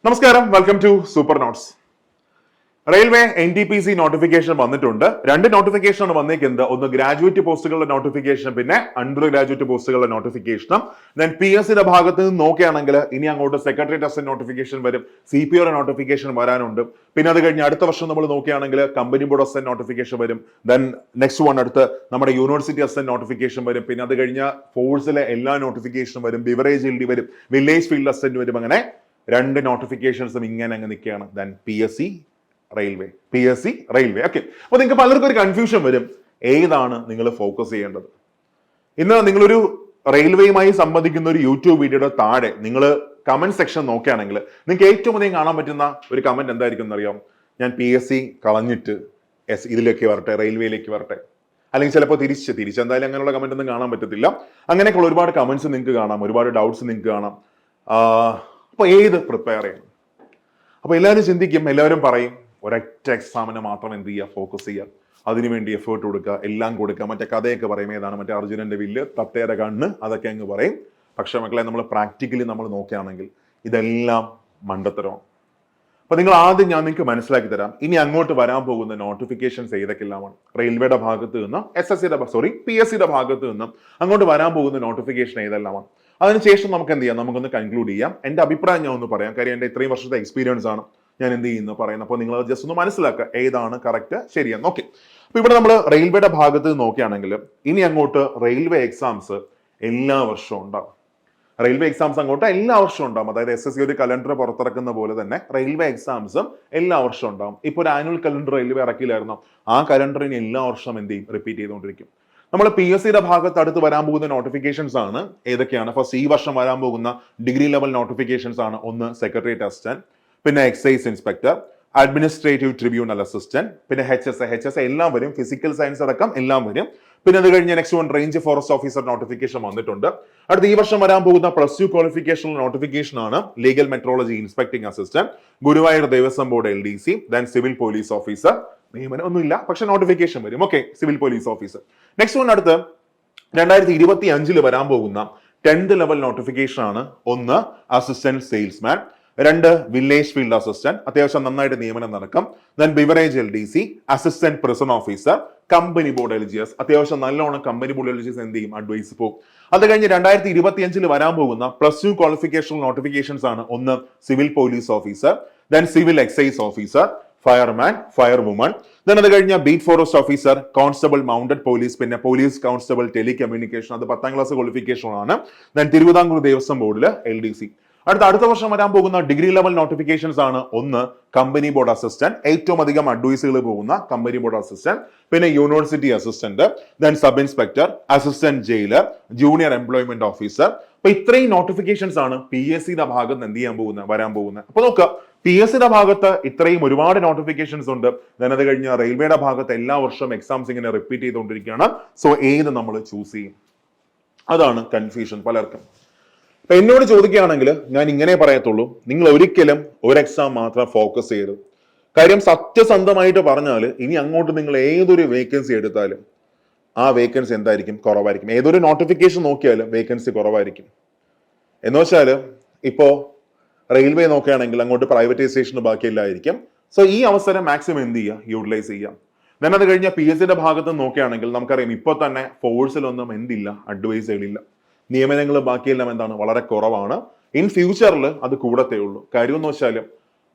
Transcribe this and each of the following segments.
നമസ്കാരം, welcome to super notes. Railway NTPC notification വന്നിട്ടുണ്ട്. രണ്ട് നോട്ടിഫിക്കേഷൻ ആണ് വന്നേക്കുന്നത്. ഒന്ന് ഗ്രാജുവേറ്റ് പോസ്റ്റുകളുടെ നോട്ടിഫിക്കേഷൻ, പിന്നെ അണ്ടർ ഗ്രാജുവേറ്റ് പോസ്റ്റുകളുടെ നോട്ടിഫിക്കേഷനും. ദെൻ PSCയുടെ ഭാഗത്ത് നിന്ന് നോക്കുകയാണെങ്കിൽ ഇനി അങ്ങോട്ട് സെക്രട്ടേറിയറ്റ് അസിസ്റ്റന്റ് നോട്ടിഫിക്കേഷൻ വരും, CPO നോട്ടിഫിക്കേഷൻ വരാനുണ്ട്. പിന്നെ അത് കഴിഞ്ഞ് അടുത്ത വർഷം നമ്മൾ നോക്കുകയാണെങ്കിൽ കമ്പനി ബോർഡ് അസിസ്റ്റന്റ് നോട്ടിഫിക്കേഷൻ വരും. ദെൻ നെക്സ്റ്റ് വൺ അടുത്ത് നമ്മുടെ യൂണിവേഴ്സിറ്റി അസിസ്റ്റന്റ് നോട്ടിഫിക്കേഷൻ വരും. പിന്നെ അത് കഴിഞ്ഞ ഫോഴ്സിലെ എല്ലാ നോട്ടിഫിക്കേഷനും വരും, ബിവറേജ് LD വരും, വില്ലേജ് ഫീൽഡ് അസിസ്റ്റന്റ് വരും. അങ്ങനെ രണ്ട് നോട്ടിഫിക്കേഷൻസും ഇങ്ങനെ അങ്ങ് നിൽക്കുകയാണ്. Then PSC railway. ഓക്കെ, അപ്പൊ നിങ്ങൾക്ക് പലർക്കും ഒരു കൺഫ്യൂഷൻ വരും, ഏതാണ് നിങ്ങൾ ഫോക്കസ് ചെയ്യേണ്ടത്. ഇന്ന് നിങ്ങളൊരു റെയിൽവേയുമായി സംബന്ധിക്കുന്ന ഒരു യൂട്യൂബ് വീഡിയോയുടെ താഴെ നിങ്ങൾ കമന്റ് സെക്ഷൻ നോക്കുകയാണെങ്കിൽ നിങ്ങൾക്ക് ഏറ്റവും അധികം കാണാൻ പറ്റുന്ന ഒരു കമന്റ് എന്തായിരിക്കും എന്നറിയാം? ഞാൻ PSC കളഞ്ഞിട്ട് ഇതിലേക്ക് വരട്ടെ, റെയിൽവേയിലേക്ക് വരട്ടെ, അല്ലെങ്കിൽ ചിലപ്പോൾ തിരിച്ചെന്തായാലും അങ്ങനെയുള്ള കമന്റ് ഒന്നും കാണാൻ പറ്റത്തില്ല. അങ്ങനെയൊക്കെയുള്ള ഒരുപാട് കമന്റ്സ് നിങ്ങൾക്ക് കാണാം, ഒരുപാട് ഡൗട്ട്സ് നിങ്ങൾക്ക് കാണാം. അപ്പൊ ഏത് പ്രിപ്പയർ ചെയ്യണം? അപ്പൊ എല്ലാവരും ചിന്തിക്കും, എല്ലാവരും പറയും ഒരൊറ്റ എക്സാമിനെ മാത്രം എന്ത് ചെയ്യുക, ഫോക്കസ് ചെയ്യുക, അതിനുവേണ്ടി എഫേർട്ട് കൊടുക്കുക, എല്ലാം കൊടുക്കുക. മറ്റേ കഥയൊക്കെ പറയും, ഏതാണ് മറ്റേ അർജുനന്റെ വില്ല്, തത്തേരെ കണ്ണ്, അതൊക്കെ അങ്ങ് പറയും. പക്ഷെ മക്കളെ, നമ്മൾ പ്രാക്ടിക്കലി നമ്മൾ നോക്കുകയാണെങ്കിൽ ഇതെല്ലാം മണ്ടത്തരമാണ്. അപ്പൊ നിങ്ങൾ ആദ്യം ഞാൻ നിങ്ങൾക്ക് മനസ്സിലാക്കി തരാം, ഇനി അങ്ങോട്ട് വരാൻ പോകുന്ന നോട്ടിഫിക്കേഷൻസ് ഏതൊക്കെല്ലാമാണ്. റെയിൽവേയുടെ ഭാഗത്ത് നിന്ന് PSCയുടെ ഭാഗത്ത് നിന്ന് അങ്ങോട്ട് വരാൻ പോകുന്ന നോട്ടിഫിക്കേഷൻ ഏതെല്ലാമാണ്. അതിനുശേഷം നമുക്ക് എന്ത് ചെയ്യാം, നമുക്കൊന്ന് കൺക്ലൂഡ് ചെയ്യാം. എന്റെ അഭിപ്രായം ഞാൻ ഒന്ന് പറയാം, കാര്യം എന്റെ ഇത്രയും വർഷത്തെ എക്സ്പീരിയൻസ് ആണ് ഞാൻ എന്ത് ചെയ്യുന്നു പറയുന്നത്. അപ്പോൾ നിങ്ങൾ ജസ്റ്റ് ഒന്ന് മനസ്സിലാക്കുക ഏതാണ് കറക്റ്റ് ശരിയെന്ന്. ഓക്കെ, അപ്പൊ ഇവിടെ നമ്മൾ റെയിൽവേയുടെ ഭാഗത്ത് നോക്കുകയാണെങ്കിൽ ഇനി അങ്ങോട്ട് റെയിൽവേ എക്സാംസ് എല്ലാ വർഷവും ഉണ്ടാവും. റെയിൽവേ എക്സാംസ് അങ്ങോട്ട് എല്ലാ വർഷവും ഉണ്ടാവും. അതായത് SSC ഒരു കലണ്ടർ പുറത്തിറക്കുന്ന പോലെ തന്നെ റെയിൽവേ എക്സാംസും എല്ലാ വർഷവും ഉണ്ടാവും. ഇപ്പൊ ഒരു ആനുവൽ കലണ്ടർ റെയിൽവേ ഇറക്കിയില്ലായിരുന്നു, ആ കലണ്ടറിന് എല്ലാ വർഷവും എന്ത് ചെയ്യും, റിപ്പീറ്റ് ചെയ്തുകൊണ്ടിരിക്കും. നമ്മൾ PSCയുടെ ഭാഗത്ത് അടുത്ത് വരാൻ പോകുന്ന നോട്ടിഫിക്കേഷൻസ് ആണ് ഏതൊക്കെയാണ്? ഫസ്റ്റ് ഈ വർഷം വരാൻ പോകുന്ന ഡിഗ്രി ലെവൽ നോട്ടിഫിക്കേഷൻസ് ആണ്. ഒന്ന് സെക്രട്ടേറിയറ്റ് അസിസ്റ്റന്റ്, പിന്നെ excise inspector, administrative tribunal assistant, പിന്നെ HSA എല്ലാം വരും, ഫിസിക്കൽ സയൻസ് അടക്കം എല്ലാം വരും. പിന്നെ അത് കഴിഞ്ഞ് next one range forest officer notification വന്നിട്ടുണ്ട്. അടുത്ത ഈ വർഷം വരാൻ പോകുന്ന +2 ക്വാളിഫിക്കേഷൻ നോട്ടിഫിക്കേഷൻ ആണ് legal metrology inspecting assistant, Guruvayur Devaswom board LDC, then civil police officer. നിയമനം ഒന്നുമില്ല, പക്ഷെ നോട്ടിഫിക്കേഷൻ വരും. Okay, civil police officer. Next one അടുത്ത് 2025 വരാൻ പോകുന്ന 10th ലെവൽ നോട്ടിഫിക്കേഷൻ ആണ്. ഒന്ന് അസിസ്റ്റന്റ് സെയിൽസ്മാൻ, രണ്ട് വില്ലേജ് ഫീൽഡ് അസിസ്റ്റന്റ്, അത്യാവശ്യം നന്നായിട്ട് നിയമനം നടക്കും. Then beverage LDC, assistant prison officer, company board LGS, അത്യാവശ്യം നല്ലോണം കമ്പനി ബോർഡ് LGS എന്ത് ചെയ്യും, അഡ്വൈസ് പോകും. അത് കഴിഞ്ഞ് 2025 വരാൻ പോകുന്ന +2 ക്വാളിഫിക്കേഷൻ നോട്ടിഫിക്കേഷൻസ് ആണ്. ഒന്ന് civil police officer, then civil excise officer, fireman, fire woman. Then അത് കഴിഞ്ഞ beat forest officer, constable mounted police, പിന്നെ പോലീസ് കോൺസ്റ്റബിൾ ടെലികമ്മ്യൂണിക്കേഷൻ, അത് 10ാം ക്ലാസ് ക്വാളിഫിക്കേഷൻ ആണ്. ദെൻ തിരുവിതാംകൂർ ദേവസ്വം ബോർഡിൽ LDC. അടുത്ത വർഷം വരാൻ പോകുന്ന ഡിഗ്രി ലെവൽ നോട്ടിഫിക്കേഷൻസ് ആണ്. ഒന്ന് കമ്പനി ബോർഡ് അസിസ്റ്റന്റ്, ഏറ്റവും അധികം അഡ്വൈസുകൾ പോകുന്ന കമ്പനി ബോർഡ് അസിസ്റ്റന്റ്, പിന്നെ university assistant, then sub inspector, assistant jailer, junior employment officer. അപ്പൊ ഇത്രയും നോട്ടിഫിക്കേഷൻസ് ആണ് PSCയുടെ ഭാഗത്ത് എന്ത് ചെയ്യാൻ പോകുന്നത്, വരാൻ പോകുന്നത്. അപ്പൊ നോക്കുക, PSCയുടെ ഭാഗത്ത് ഇത്രയും ഒരുപാട് നോട്ടിഫിക്കേഷൻസ് ഉണ്ട്. ദെൻ അത് കഴിഞ്ഞ റെയിൽവേയുടെ ഭാഗത്ത് എല്ലാ വർഷവും എക്സാംസ് ഇങ്ങനെ റിപ്പീറ്റ് ചെയ്തുകൊണ്ടിരിക്കുകയാണ്. സോ ഏത് നമ്മൾ ചൂസ് ചെയ്യും, അതാണ് കൺഫ്യൂഷൻ പലർക്കും. അപ്പൊ എന്നോട് ചോദിക്കുകയാണെങ്കിൽ ഞാൻ ഇങ്ങനെ പറയത്തുള്ളൂ, നിങ്ങൾ ഒരിക്കലും ഒരു എക്സാം മാത്രം ഫോക്കസ് ചെയ്യരുത്. കാര്യം സത്യസന്ധമായിട്ട് പറഞ്ഞാൽ ഇനി അങ്ങോട്ട് നിങ്ങൾ ഏതൊരു വേക്കൻസി എടുത്താലും ആ വേക്കൻസി എന്തായിരിക്കും, കുറവായിരിക്കും. ഏതൊരു നോട്ടിഫിക്കേഷൻ നോക്കിയാലും വേക്കൻസി കുറവായിരിക്കും. എന്ന് വെച്ചാൽ ഇപ്പോ റെയിൽവേ നോക്കുകയാണെങ്കിൽ അങ്ങോട്ട് പ്രൈവറ്റൈസേഷന് ബാക്കിയില്ലായിരിക്കും. സോ ഈ അവസരം മാക്സിമം എന്ത് ചെയ്യുക, യൂട്ടിലൈസ് ചെയ്യാം. ദെൻ അത് കഴിഞ്ഞ PSCയുടെ ഭാഗത്ത് നോക്കുകയാണെങ്കിൽ നമുക്കറിയാം, ഇപ്പൊ തന്നെ ഫോഴ്സിലൊന്നും എന്തില്ല, അഡ്വൈസുകളില്ല. നിയമനങ്ങൾ ബാക്കിയെല്ലാം എന്താണ്, വളരെ കുറവാണ്. ഇൻ ഫ്യൂച്ചറിൽ അത് കൂടത്തേ ഉള്ളൂ. കാര്യം എന്ന് വെച്ചാൽ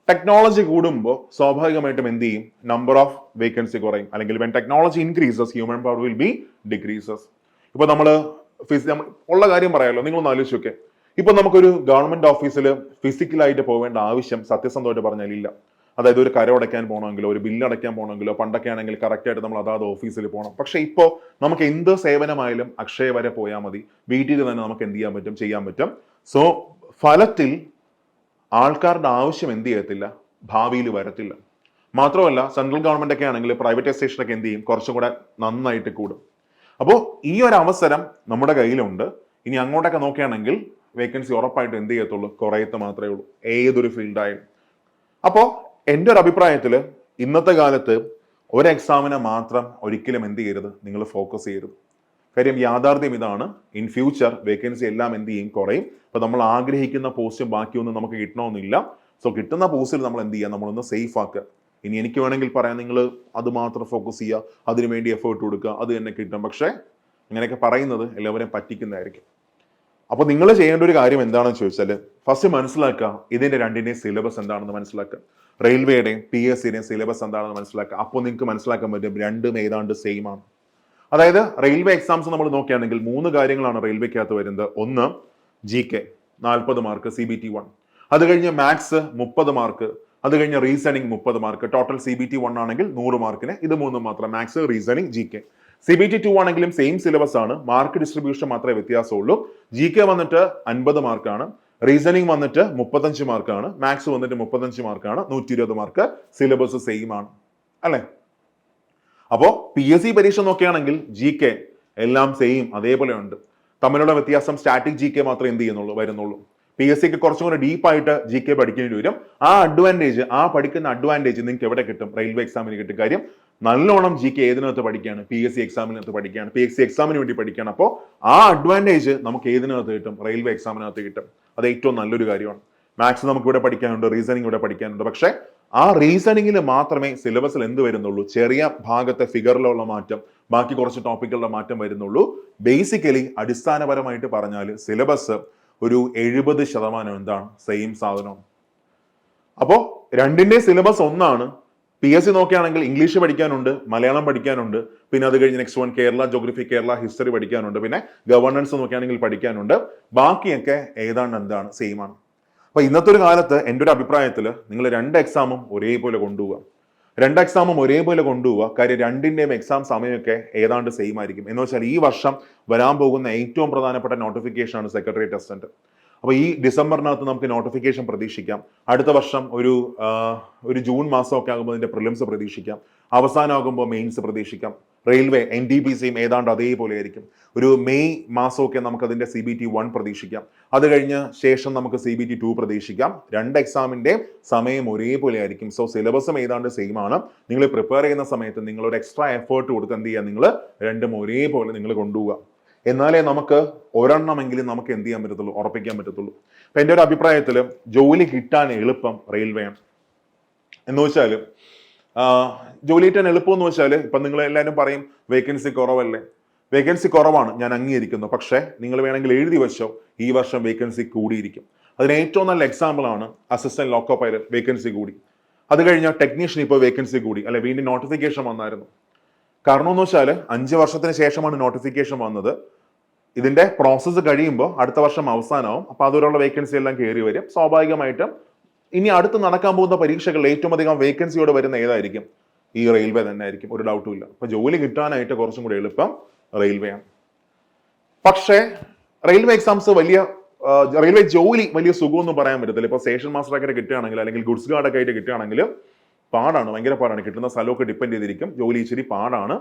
ടെക്നോളജി കൂടുമ്പോൾ സ്വാഭാവികമായിട്ടും എന്ത് ചെയ്യും, നമ്പർ ഓഫ് വേക്കൻസി കുറയും. അല്ലെങ്കിൽ when technology increases human power will be decreases. ഇപ്പൊ നമ്മൾ ഉള്ള കാര്യം പറയാമല്ലോ, നിങ്ങളൊന്ന് ആലോചിച്ചൊക്കെ. ഇപ്പൊ നമുക്കൊരു ഗവൺമെന്റ് ഓഫീസിൽ ഫിസിക്കലായിട്ട് പോവേണ്ട ആവശ്യം സത്യസന്ധമായിട്ട് പറഞ്ഞാൽ ഇല്ല. അതായത് ഒരു കരം അടയ്ക്കാൻ പോകണമെങ്കിലോ ഒരു ബില്ല് അടയ്ക്കാൻ പോകണമെങ്കിലോ പണ്ടൊക്കെ ആണെങ്കിൽ കറക്റ്റ് ആയിട്ട് നമ്മൾ അതാത് ഓഫീസിൽ പോകണം. പക്ഷെ ഇപ്പോൾ നമുക്ക് എന്ത് സേവനമായാലും അക്ഷയ വരെ പോയാൽ മതി, വീട്ടിൽ തന്നെ നമുക്ക് എന്ത് ചെയ്യാൻ പറ്റും. സോ ഫലത്തിൽ ആൾക്കാരുടെ ആവശ്യം എന്ത് ചെയ്യത്തില്ല, ഭാവിയിൽ വരത്തില്ല. മാത്രമല്ല സെൻട്രൽ ഗവൺമെന്റ് ഒക്കെ ആണെങ്കിൽ പ്രൈവറ്റൈസേഷൻ ഒക്കെ എന്ത് ചെയ്യും, കുറച്ചും കൂടെ നന്നായിട്ട് കൂടും. അപ്പോൾ ഈ ഒരു അവസരം നമ്മുടെ കയ്യിലുണ്ട്. ഇനി അങ്ങോട്ടൊക്കെ നോക്കുകയാണെങ്കിൽ വേക്കൻസി ഉറപ്പായിട്ട് എന്ത് ചെയ്യത്തുള്ളൂ, കുറയത്ത് മാത്രമേ ഉള്ളൂ, ഏതൊരു ഫീൽഡായാലും. അപ്പോൾ എൻ്റെ ഒരു അഭിപ്രായത്തിൽ ഇന്നത്തെ കാലത്ത് ഒരു എക്സാമിനെ മാത്രം ഒരിക്കലും എന്ത് ചെയ്യരുത്, നിങ്ങൾ ഫോക്കസ് ചെയ്യരുത്. കാര്യം യാഥാർത്ഥ്യം ഇതാണ്, ഇൻ ഫ്യൂച്ചർ വേക്കൻസി എല്ലാം എന്ത് ചെയ്യും, കുറയും. അപ്പൊ നമ്മൾ ആഗ്രഹിക്കുന്ന പോസ്റ്റും ബാക്കിയൊന്നും നമുക്ക് കിട്ടണമെന്നില്ല. സോ കിട്ടുന്ന പോസ്റ്റിൽ നമ്മൾ എന്ത് ചെയ്യുക, നമ്മളൊന്ന് സേഫ് ആക്കുക. ഇനി എനിക്ക് വേണമെങ്കിൽ പറയാം, നിങ്ങൾ അത് മാത്രം ഫോക്കസ് ചെയ്യുക, അതിനു വേണ്ടി എഫേർട്ട് കൊടുക്കുക, അത് തന്നെ കിട്ടും. പക്ഷേ ഇങ്ങനെയൊക്കെ പറയുന്നത് എല്ലാവരെയും പറ്റിക്കുന്നതായിരിക്കും. അപ്പോൾ നിങ്ങൾ ചെയ്യേണ്ട ഒരു കാര്യം എന്താണെന്ന് ചോദിച്ചാൽ, ഫസ്റ്റ് മനസ്സിലാക്കുക ഇതിന്റെ രണ്ടിന്റെയും സിലബസ് എന്താണെന്ന് മനസ്സിലാക്കുക. റെയിൽവേയുടെയും PSCയുടെയും സിലബസ് എന്താണെന്ന് മനസ്സിലാക്കുക. അപ്പോൾ നിങ്ങൾക്ക് മനസ്സിലാക്കാൻ പറ്റും രണ്ടും ഏതാണ്ട് സെയിം ആണ്. അതായത് റെയിൽവേ എക്സാംസ് നമ്മൾ നോക്കുകയാണെങ്കിൽ 3 കാര്യങ്ങളാണ് റെയിൽവേക്കകത്ത് വരുന്നത്. ഒന്ന് GK 40 മാർക്ക് CBT 1, അത് കഴിഞ്ഞ് മാത്സ് 30 മാർക്ക്, അത് കഴിഞ്ഞ് റീസണിങ് 30 മാർക്ക്. ടോട്ടൽ CBT 1 ആണെങ്കിൽ 100 മാർക്കിന് ഇത് 3 മാത്രം, മാത്സ്, റീസണിങ്, GK. CBT 2 ആണെങ്കിലും സെയിം സിലബസ് ആണ്, മാർക്ക് ഡിസ്ട്രിബ്യൂഷൻ മാത്രമേ വ്യത്യാസമുള്ളൂ. GK വന്നിട്ട് 50 മാർക്കാണ്, റീസണിങ് വന്നിട്ട് 35 മാർക്കാണ്, മാത്സ് വന്നിട്ട് 35 മാർക്കാണ്, 120 മാർക്ക്. സിലബസ് സെയിം ആണ് അല്ലെ? അപ്പോ PSC പരീക്ഷ നോക്കുകയാണെങ്കിൽ GK എല്ലാം സെയിം അതേപോലെ ഉണ്ട്. തമ്മിലുള്ള വ്യത്യാസം സ്റ്റാറ്റിക് GK മാത്രമേ എന്ത് ചെയ്യുന്നുള്ളൂ വരുന്നുള്ളൂ. PSCക്ക് കുറച്ചും കൂടെ ഡീപ്പായിട്ട് GK പഠിക്കേണ്ടി വരും. ആ അഡ്വാൻറ്റേജ്, ആ പഠിക്കുന്ന അഡ്വാൻറ്റേജ് നിങ്ങൾക്ക് എവിടെ കിട്ടും? റെയിൽവേ എക്സാമിന് കിട്ടും. കാര്യം നല്ലോണം GK ഏതിനകത്ത് പഠിക്കുകയാണ്? PSC എക്സാമിനകത്ത് പഠിക്കുകയാണ്, PSC എക്സാമിന് വേണ്ടി പഠിക്കുകയാണ്. അപ്പോൾ ആ അഡ്വാൻറ്റേജ് നമുക്ക് ഏതിനകത്ത് കിട്ടും? റെയിൽവേ എക്സാമിനകത്ത് കിട്ടും. അത് ഏറ്റവും നല്ലൊരു കാര്യമാണ്. മാത്സ് നമുക്ക് ഇവിടെ പഠിക്കാനുണ്ട്, റീസണിങ് ഇവിടെ പഠിക്കാനുണ്ട്. പക്ഷേ ആ റീസണിങ്ങിൽ മാത്രമേ സിലബസിൽ എന്ത് വരുന്നുള്ളൂ? ചെറിയ ഭാഗത്തെ ഫിഗറിലുള്ള മാറ്റം, ബാക്കി കുറച്ച് ടോപ്പിക്കുകളുടെ മാറ്റം വരുന്നുള്ളൂ. ബേസിക്കലി അടിസ്ഥാനപരമായിട്ട് പറഞ്ഞാൽ സിലബസ് ഒരു 70% എന്താണ്? സെയിം സാധനമാണ്. അപ്പോൾ രണ്ടിന്റെ സിലബസ് ഒന്നാണ്. PSC നോക്കുകയാണെങ്കിൽ ഇംഗ്ലീഷ് പഠിക്കാനുണ്ട്, മലയാളം പഠിക്കാനുണ്ട്, പിന്നെ അത് കഴിഞ്ഞ് next one Kerala geography, Kerala history പഠിക്കാനുണ്ട്, പിന്നെ ഗവർണൻസ് നോക്കുകയാണെങ്കിൽ പഠിക്കാനുണ്ട്. ബാക്കിയൊക്കെ ഏതാണ്ട് എന്താണ്? സെയിം ആണ്. അപ്പൊ ഇന്നത്തെ ഒരു കാലത്ത് എൻ്റെ ഒരു അഭിപ്രായത്തിൽ നിങ്ങൾ 2 എക്സാമും ഒരേപോലെ കൊണ്ടുപോവുക. 2 എക്സാമും ഒരേപോലെ കൊണ്ടുപോവുക. കാര്യം രണ്ടിന്റെയും എക്സാം സമയമൊക്കെ ഏതാണ്ട് സെയിം ആയിരിക്കും. എന്ന് വെച്ചാൽ ഈ വർഷം വരാൻ പോകുന്ന ഏറ്റവും പ്രധാനപ്പെട്ട നോട്ടിഫിക്കേഷൻ ആണ് സെക്രട്ടേറിയറ്റ് അസിസ്റ്റന്റ്. അപ്പൊ ഈ ഡിസംബറിനകത്ത് നമുക്ക് നോട്ടിഫിക്കേഷൻ പ്രതീക്ഷിക്കാം. അടുത്ത വർഷം ഒരു ജൂൺ മാസമൊക്കെ ആകുമ്പോൾ ഇതിന്റെ പ്രിലിംസ് പ്രതീക്ഷിക്കാം. അവസാനമാകുമ്പോൾ മെയിൻസ് പ്രതീക്ഷിക്കാം. റെയിൽവേ NTPCയും ഏതാണ്ട് അതേപോലെ ആയിരിക്കും. ഒരു മെയ് മാസമൊക്കെ നമുക്ക് അതിന്റെ CBT 1 പ്രതീക്ഷിക്കാം. അത് കഴിഞ്ഞ് ശേഷം നമുക്ക് CBT 2 പ്രതീക്ഷിക്കാം. 2 എക്സാമിന്റെ സമയം ഒരേപോലെ ആയിരിക്കും. സോ സിലബസും ഏതാണ്ട് സെയിം ആണ്. നിങ്ങൾ പ്രിപ്പയർ ചെയ്യുന്ന സമയത്ത് നിങ്ങൾ ഒരു എക്സ്ട്രാ എഫേർട്ട് കൊടുത്ത് എന്ത് ചെയ്യുക? നിങ്ങൾ രണ്ടും ഒരേപോലെ നിങ്ങൾ കൊണ്ടുപോവുക. എന്നാലേ നമുക്ക് ഒരെണ്ണമെങ്കിലും നമുക്ക് എന്ത് ചെയ്യാൻ പറ്റത്തുള്ളൂ? ഉറപ്പിക്കാൻ പറ്റത്തുള്ളൂ. അപ്പൊ എൻ്റെ ഒരു അഭിപ്രായത്തിൽ ജോലി കിട്ടാൻ എളുപ്പം റെയിൽവേയാണ്. എന്ന് വെച്ചാൽ ജോലി കിട്ടാൻ എളുപ്പം എന്ന് വെച്ചാൽ ഇപ്പൊ നിങ്ങൾ എല്ലാവരും പറയും വേക്കൻസി കുറവല്ലേ? വേക്കൻസി കുറവാണ്, ഞാൻ അംഗീകരിക്കുന്നു. പക്ഷേ നിങ്ങൾ വേണമെങ്കിൽ എഴുതി വെച്ചോ, ഈ വർഷം വേക്കൻസി കൂടിയിരിക്കും. അതിന് ഏറ്റവും നല്ല എക്സാമ്പിൾ ആണ് അസിസ്റ്റന്റ് ലോക്കോ പൈലറ്റ് വേക്കൻസി കൂടി. അത് കഴിഞ്ഞാൽ ടെക്നീഷ്യൻ ഇപ്പോൾ വേക്കൻസി കൂടി അല്ലെ? വീണ്ടും നോട്ടിഫിക്കേഷൻ വന്നായിരുന്നു. കാരണം എന്ന് വെച്ചാൽ 5 വർഷത്തിന് ശേഷമാണ് നോട്ടിഫിക്കേഷൻ വന്നത്. ഇതിന്റെ പ്രോസസ്സ് കഴിയുമ്പോൾ അടുത്ത വർഷം അവസാനമാവും. അപ്പൊ അതുവരെയുള്ള വേക്കൻസി എല്ലാം കയറി വരും. സ്വാഭാവികമായിട്ടും ഇനി അടുത്ത് നടക്കാൻ പോകുന്ന പരീക്ഷകളിൽ ഏറ്റവും അധികം വേക്കൻസിയോടെ വരുന്ന ഏതായിരിക്കും? ഈ റെയിൽവേ തന്നെ ആയിരിക്കും, ഒരു ഡൗട്ടും ഇല്ല. അപ്പൊ ജോലി കിട്ടാനായിട്ട് കുറച്ചും കൂടി എളുപ്പം റെയിൽവേ ആണ്. പക്ഷേ റെയിൽവേ എക്സാംസ് റെയിൽവേ ജോലി വലിയ സുഖമൊന്നും പറയാൻ പറ്റത്തില്ല. ഇപ്പൊ സ്റ്റേഷൻ മാസ്റ്ററൊക്കെ കിട്ടുകയാണെങ്കിൽ അല്ലെങ്കിൽ ഗുഡ്സ് ഗാർഡൊക്കെ ആയിട്ട് കിട്ടുകയാണെങ്കിൽ പാടാണ്, ഭയങ്കര പാടാണ്. കിട്ടുന്ന സ്ഥലമൊക്കെ ഡിപ്പെൻഡ് ചെയ്തിരിക്കും. ജോലി ഇച്ചിരി പാടാണ്,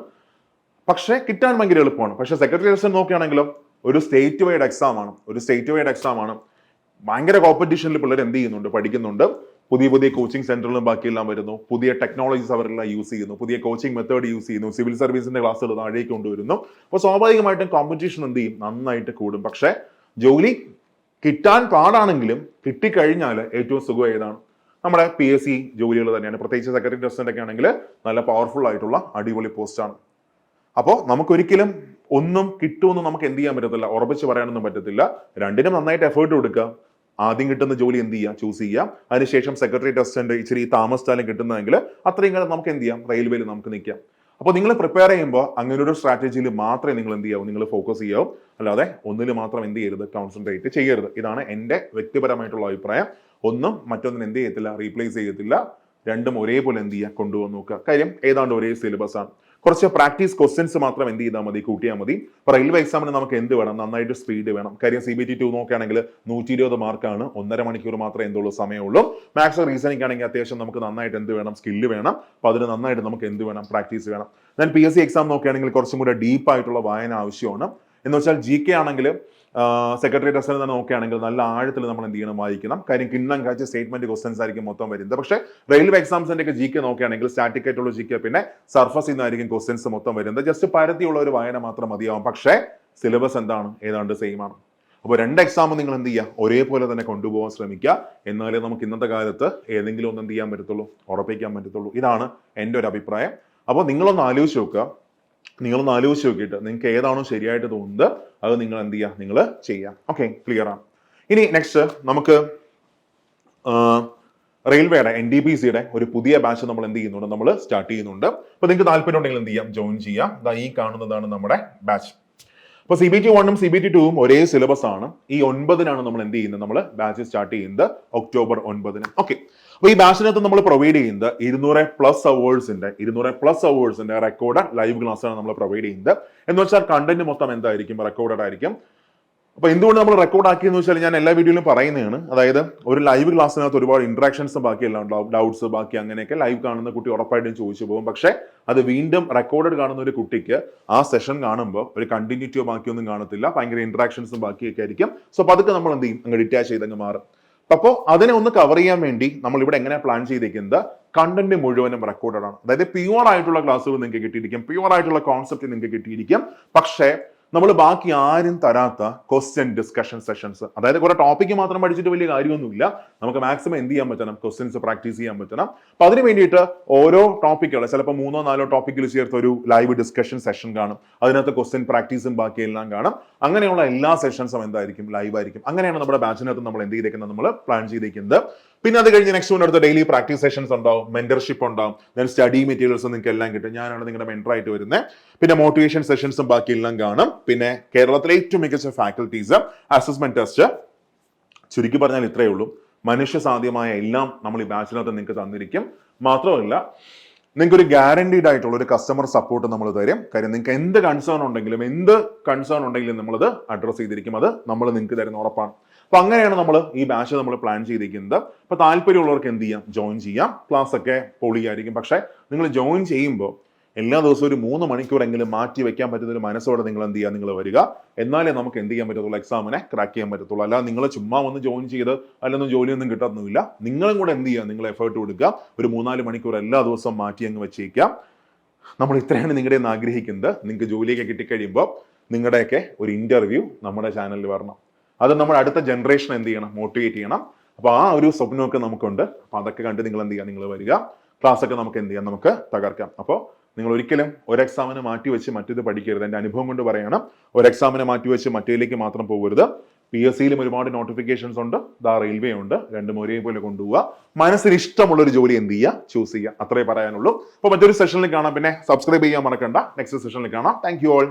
പക്ഷേ കിട്ടാൻ ഭയങ്കര എളുപ്പമാണ്. പക്ഷേ സെക്രട്ടറി അസിസ്റ്റന്റ് നോക്കുകയാണെങ്കിലോ ഒരു സ്റ്റേറ്റ് വൈഡ് എക്സാം ആണ്. ഭയങ്കര കോമ്പറ്റീഷനിൽ പിള്ളേർ എന്ത് ചെയ്യുന്നുണ്ട്? പഠിക്കുന്നുണ്ട്. പുതിയ കോച്ചിങ് സെന്ററിലും ബാക്കിയെല്ലാം വരുന്നു. പുതിയ ടെക്നോളജീസ് അവരെല്ലാം യൂസ് ചെയ്യുന്നു. പുതിയ കോച്ചിങ് മെത്തേഡ് യൂസ് ചെയ്യുന്നു. സിവിൽ സർവീസിന്റെ ക്ലാസ്സുകൾ താഴേക്ക് കൊണ്ടുവരുന്നു. അപ്പോൾ സ്വാഭാവികമായിട്ടും കോമ്പറ്റീഷൻ എന്ത് ചെയ്യും? നന്നായിട്ട് കൂടും. പക്ഷേ ജോലി കിട്ടാൻ പാടാണെങ്കിലും കിട്ടിക്കഴിഞ്ഞാൽ ഏറ്റവും സുഖം ഏതാണ്? നമ്മുടെ PSC ജോലികൾ തന്നെയാണ്. പ്രത്യേകിച്ച് സെക്രട്ടറി അസിസ്റ്റന്റ് ഒക്കെ ആണെങ്കിൽ നല്ല പവർഫുൾ ആയിട്ടുള്ള അടിപൊളി പോസ്റ്റാണ്. അപ്പോൾ നമുക്കൊരിക്കലും ഒന്നും കിട്ടുമെന്ന് നമുക്ക് എന്ത് ചെയ്യാൻ പറ്റത്തില്ല, ഉറപ്പിച്ച് പറയാനൊന്നും പറ്റത്തില്ല. രണ്ടിനും നന്നായിട്ട് എഫേർട്ട് കൊടുക്കുക. ആദ്യം കിട്ടുന്ന ജോലി എന്ത് ചെയ്യാം? ചൂസ് ചെയ്യാം. അതിനുശേഷം സെക്രട്ടറി അസിസ്റ്റന്റ് ഇച്ചിരി താമസിച്ചാലും കിട്ടുന്നതെങ്കിൽ അത്രയും കാലം നമുക്ക് എന്ത് ചെയ്യാം? റെയിൽവേയിൽ നമുക്ക് നിൽക്കാം. അപ്പോൾ നിങ്ങൾ പ്രിപ്പയർ ചെയ്യുമ്പോൾ അങ്ങനെ ഒരു സ്ട്രാറ്റജിയിൽ മാത്രമേ നിങ്ങൾ എന്ത് ചെയ്യാവൂ? നിങ്ങൾ ഫോക്കസ് ചെയ്യാവൂ. അല്ലാതെ ഒന്നിൽ മാത്രം എന്ത് ചെയ്യരുത്? കോൺസെൻട്രേറ്റ് ചെയ്യരുത്. ഇതാണ് എൻ്റെ വ്യക്തിപരമായിട്ടുള്ള അഭിപ്രായം. ഒന്നും മറ്റൊന്നിന് എന്ത് ചെയ്യത്തില്ല? റീപ്ലേസ് ചെയ്യത്തില്ല. രണ്ടും ഒരേപോലെ എന്ത് ചെയ്യുക? കൊണ്ടുപോകാൻ നോക്കുക. കാര്യം ഏതാണ്ട് ഒരേ സിലബസ് ആണ്. കുറച്ച് പ്രാക്ടീസ് ക്വസ്റ്റ്യൻസ് മാത്രം എന്ത് ചെയ്താൽ മതി? കൂട്ടിയാൽ മതി. ഇപ്പോൾ റെയിൽവേ എക്സാമിന് നമുക്ക് എന്ത് വേണം? നന്നായിട്ട് സ്പീഡ് വേണം. കാര്യം CBT 2 നോക്കുകയാണെങ്കിൽ 120 മാർക്കാണ്. 1.5 മണിക്കൂർ മാത്രമേ എന്തുള്ളൂ സമയമുള്ളൂ. മാത്സ് റീസണിങ് ആണെങ്കിൽ അത്യാവശ്യം നമുക്ക് നന്നായിട്ട് എന്ത് വേണം? സ്കില്ല് വേണം. അപ്പോൾ അതിന് നന്നായിട്ട് നമുക്ക് എന്ത് വേണം? പ്രാക്ടീസ് വേണം. ഞാൻ PSC എക്സാം നോക്കുകയാണെങ്കിൽ കുറച്ചും കൂടെ ഡീപ്പായിട്ടുള്ള വായന ആവശ്യമാണ്. എന്ന് വെച്ചാൽ GK ആണെങ്കിൽ സെക്രട്ടേറിയറ്റ് അസിസ്റ്റന്റ് തന്നെ നോക്കുകയാണെങ്കിൽ നല്ല ആഴത്തിൽ നമ്മൾ എന്ത് ചെയ്യണം? വായിക്കണം. കാര്യം കിണ്ണം കാഴ്ച സ്റ്റേറ്റ്മെന്റ് ക്വസ്റ്റൻസ് ആയിരിക്കും മൊത്തം വരുന്നത്. പക്ഷേ റെയിൽവേ എക്സാംസിന്റെ ഒക്കെ GK നോക്കുകയാണെങ്കിൽ സ്റ്റാറ്റിക് ആയിട്ടുള്ള GK, പിന്നെ സർഫസിൽ നിന്നായിരിക്കും ക്വസ്റ്റൻസ് മൊത്തം വരുന്നത്. ജസ്റ്റ് പരത്തിയുള്ള ഒരു വായന മാത്രം മതിയാവും. പക്ഷേ സിലബസ് എന്താണ്? ഏതാണ്ട് സെയിം ആണ്. അപ്പോൾ 2 എക്സാം നിങ്ങൾ എന്ത് ചെയ്യുക, ഒരേപോലെ തന്നെ കൊണ്ടുപോകാൻ ശ്രമിക്കുക. എന്നാലേ നമുക്ക് ഇന്നത്തെ കാലത്ത് ഏതെങ്കിലും ഒന്ന് എന്ത് ചെയ്യാൻ പറ്റത്തുള്ളൂ, ഉറപ്പിക്കാൻ പറ്റത്തുള്ളൂ. ഇതാണ് എൻ്റെ ഒരു അഭിപ്രായം. അപ്പോൾ നിങ്ങളൊന്ന് ആലോചിച്ച് നോക്കുക. നിങ്ങളൊന്ന് ആലോചിച്ച് നോക്കിയിട്ട് നിങ്ങൾക്ക് ഏതാണോ ശരിയായിട്ട് തോന്നുന്നത് അത് നിങ്ങൾ എന്ത് ചെയ്യുക, നിങ്ങൾ ചെയ്യുക. ഓക്കെ, ക്ലിയർ ആണ്. ഇനി നെക്സ്റ്റ് നമുക്ക് റെയിൽവേയുടെ NTPC-യുടെ ഒരു പുതിയ ബാച്ച് നമ്മൾ എന്ത് ചെയ്യുന്നുണ്ട്, നമ്മൾ സ്റ്റാർട്ട് ചെയ്യുന്നുണ്ട്. അപ്പോൾ നിങ്ങൾക്ക് താല്പര്യം ഉണ്ടെങ്കിൽ എന്ത് ചെയ്യാം, ജോയിൻ ചെയ്യാം. ഈ കാണുന്നതാണ് നമ്മുടെ ബാച്ച്. അപ്പോൾ CBT 1 ഉം CBT 2 ഉം ഒരേ സിലബസ് ആണ്. ഈ 9-നാണ് നമ്മൾ എന്ത് ചെയ്യുന്നത്, നമ്മൾ ബാച്ച് സ്റ്റാർട്ട് ചെയ്യുന്നത് ഒക്ടോബർ 9-ന്. ഓക്കെ, അപ്പോൾ ഈ ബാച്ചിനകത്ത് നമ്മൾ പ്രൊവൈഡ് ചെയ്യുന്നത് 200+ അവേഴ്സിന്റെ റെക്കോർഡ് ലൈവ് ക്ലാസ് ആണ് നമ്മൾ പ്രൊവൈഡ് ചെയ്യുന്നത്. എന്ന് വെച്ചാൽ കണ്ടന്റ് മൊത്തം എന്തായിരിക്കും, റെക്കോർഡഡ് ആയിരിക്കും. അപ്പൊ എന്തുകൊണ്ട് നമ്മൾ റെക്കോർഡ് ആക്കിയെന്ന് വെച്ചാൽ ഞാൻ എല്ലാ വീഡിയോയിലും പറയുന്നതാണ്. അതായത് ഒരു ലൈവ് ക്ലാസ്സിനകത്ത് ഒരുപാട് ഇന്ററാക്ഷൻസും ബാക്കിയെല്ലാം ഉണ്ടാവും, ഡൗട്ട്സ് ബാക്കി അങ്ങനെയൊക്കെ ലൈവ് കാണുന്ന കുട്ടി ഉറപ്പായിട്ടും ചോദിച്ചു പോകും. പക്ഷെ അത് വീണ്ടും റെക്കോർഡഡ് കാണുന്ന ഒരു കുട്ടിക്ക് ആ സെഷൻ കാണുമ്പോൾ ഒരു കണ്ടിന്യൂറ്റിയോ ബാക്കിയൊന്നും കാണത്തില്ല, ഭയങ്കര ഇന്ററാക്ഷൻസും ബാക്കിയൊക്കെ ആയിരിക്കും. സോ അപ്പൊ അതൊക്കെ നമ്മൾ എന്ത് ചെയ്യും, അങ്ങ് ഡിറ്റാച്ച് ചെയ്തങ്ങ് മാറും. അപ്പോൾ അതിനെ ഒന്ന് കവർ ചെയ്യാൻ വേണ്ടി നമ്മൾ ഇവിടെ എങ്ങനെ പ്ലാൻ ചെയ്തിരിക്കുന്നത്, കണ്ടന്റ് മുഴുവനും റെക്കോർഡഡ് ആണ്. അതായത് പ്യുവർ ആയിട്ടുള്ള ക്ലാസ്സുകൾ നിങ്ങൾക്ക് കിട്ടിയിരിക്കും, പ്യുവർ ആയിട്ടുള്ള കോൺസെപ്റ്റ് നിങ്ങൾക്ക് കിട്ടിയിരിക്കും. പക്ഷേ നമ്മൾ ബാക്കി ആരും തരാത്ത ക്വസ്റ്റ്യൻ ഡിസ്കഷൻ സെഷൻസ്, അതായത് കുറെ ടോപ്പിക്ക് മാത്രം പഠിച്ചിട്ട് വലിയ കാര്യമൊന്നുമില്ല, നമുക്ക് മാക്സിമം എന്ത് ചെയ്യാൻ പറ്റണം, ക്വസ്റ്റ്യൻസ് പ്രാക്ടീസ് ചെയ്യാൻ പറ്റണം. അപ്പൊ അതിന് വേണ്ടിയിട്ട് ഓരോ ടോപ്പിക്കുകൾ ചിലപ്പോൾ 3-4 ടോപ്പിക്കിൽ ചേർത്ത് ഒരു ലൈവ് ഡിസ്കഷൻ സെഷൻ കാണും. അതിനകത്ത് ക്വസ്റ്റ്യൻ പ്രാക്ടീസും ബാക്കിയെല്ലാം കാണും. അങ്ങനെയുള്ള എല്ലാ സെഷൻസും എന്തായിരിക്കും, ലൈവ് ആയിരിക്കും. അങ്ങനെയാണ് നമ്മുടെ ബാച്ചിനകത്ത് നമ്മൾ എന്ത് ചെയ്തേക്കുന്നത്, നമ്മൾ പ്ലാൻ ചെയ്തേക്കുന്നത്. പിന്നെ അത് കഴിഞ്ഞ് നെക്സ്റ്റ് അടുത്ത ഡെയിലി പ്രാക്ടീസ് സെഷൻസ് ഉണ്ടാവും, മെന്റർഷിപ്പ് ഉണ്ടാവും, ദെൻ സ്റ്റഡി മെറ്റീരിയൽസ് നിങ്ങൾക്ക് എല്ലാം കിട്ടും. ഞാനാണ് നിങ്ങളുടെ മെന്റർ ആയിട്ട് വരുന്നത്. പിന്നെ മോട്ടിവേഷൻ സെഷൻസും ബാക്കിയെല്ലാം കാണും. പിന്നെ കേരളത്തിലെ ഏറ്റവും മികച്ച ഫാക്കൽറ്റീസ്, അസസ്മെന്റ് ടെസ്റ്റ്. ചുരുക്കി പറഞ്ഞാൽ ഇത്രയേ ഉള്ളൂ. മനുഷ്യ സാധ്യമായ എല്ലാം നമ്മൾ ഈ ബാച്ചിനകത്ത് നിങ്ങൾക്ക് തന്നിരിക്കും. മാത്രമല്ല നിങ്ങൾക്ക് ഒരു ഗ്യാരണ്ടീഡ് ആയിട്ടുള്ള ഒരു കസ്റ്റമർ സപ്പോർട്ട് നമ്മൾ തരും. കാര്യം നിങ്ങൾക്ക് എന്ത് കൺസേൺ ഉണ്ടെങ്കിലും നമ്മളത് അഡ്രസ് ചെയ്തിരിക്കും. അത് നമ്മൾ നിങ്ങൾക്ക് തരുന്ന ഉറപ്പാണ്. അപ്പൊ അങ്ങനെയാണ് നമ്മൾ ഈ ബാച്ച് നമ്മൾ പ്ലാൻ ചെയ്തിരിക്കുന്നത്. അപ്പൊ താല്പര്യമുള്ളവർക്ക് എന്ത് ചെയ്യാം, ജോയിൻ ചെയ്യാം. ക്ലാസ് ഒക്കെ പൊളിയായിരിക്കും. പക്ഷെ നിങ്ങൾ ജോയിൻ ചെയ്യുമ്പോൾ എല്ലാ ദിവസവും ഒരു 3 മണിക്കൂറെങ്കിലും മാറ്റി വെക്കാൻ പറ്റുന്ന ഒരു മനസ്സോടെ നിങ്ങൾ എന്ത് ചെയ്യുക, നിങ്ങൾ വരിക. എന്നാലേ നമുക്ക് എന്ത് ചെയ്യാൻ പറ്റത്തുള്ളൂ, എക്സാമിനെ ക്രാക്ക് ചെയ്യാൻ പറ്റത്തുള്ളൂ. അല്ലാതെ നിങ്ങൾ ചുമ്മാ വന്ന് ജോയിൻ ചെയ്ത് അല്ലൊന്നും ജോലിയൊന്നും കിട്ടത്തൊന്നുമില്ല. നിങ്ങളും കൂടെ എന്ത് ചെയ്യുക, നിങ്ങൾ എഫേർട്ട് കൊടുക്കുക. ഒരു 3-4 മണിക്കൂർ എല്ലാ ദിവസവും മാറ്റി അങ്ങ് വെച്ചേക്കാം. നമ്മൾ ഇത്രയാണ് നിങ്ങളുടെ നിന്ന് ആഗ്രഹിക്കുന്നത്. നിങ്ങൾക്ക് ജോലിയൊക്കെ കിട്ടിക്കഴിയുമ്പോൾ നിങ്ങളുടെയൊക്കെ ഒരു ഇന്റർവ്യൂ നമ്മുടെ ചാനലിൽ വരണം. അത് നമ്മുടെ അടുത്ത ജനറേഷൻ എന്ത് ചെയ്യണം, മോട്ടിവേറ്റ് ചെയ്യണം. അപ്പൊ ആ ഒരു സ്വപ്നമൊക്കെ നമുക്കുണ്ട്. അപ്പൊ അതൊക്കെ കണ്ട് നിങ്ങൾ എന്ത് ചെയ്യുക, നിങ്ങൾ വരിക. ക്ലാസ് ഒക്കെ നമുക്ക് എന്ത് ചെയ്യാം, നമുക്ക് തകർക്കാം. അപ്പോൾ നിങ്ങൾ ഒരിക്കലും ഒരു എക്സാമിനെ മാറ്റി വെച്ച് മറ്റേത് പഠിക്കരുത്. എൻ്റെ അനുഭവം കൊണ്ട് പറയണം. ഒരു എക്സാമിനെ മാറ്റി വെച്ച് മറ്റേതിലേക്ക് മാത്രം പോകരുത്. PSC-യിലും ഒരുപാട് നോട്ടിഫിക്കേഷൻസ് ഉണ്ട്, റെയിൽവേ ഉണ്ട്. രണ്ടും ഒരേപോലെ കൊണ്ടുപോവുക. മനസ്സിന് ഇഷ്ടമുള്ളൊരു ജോലി എന്ത് ചെയ്യുക, ചൂസ് ചെയ്യുക. അത്രേ പറയാനുള്ളൂ. അപ്പോൾ മറ്റൊരു സെഷനിൽ കാണാം. പിന്നെ സബ്സ്ക്രൈബ് ചെയ്യാൻ മറക്കണ്ട. നെക്സ്റ്റ് സെഷനിൽ കാണാം. Thank you all.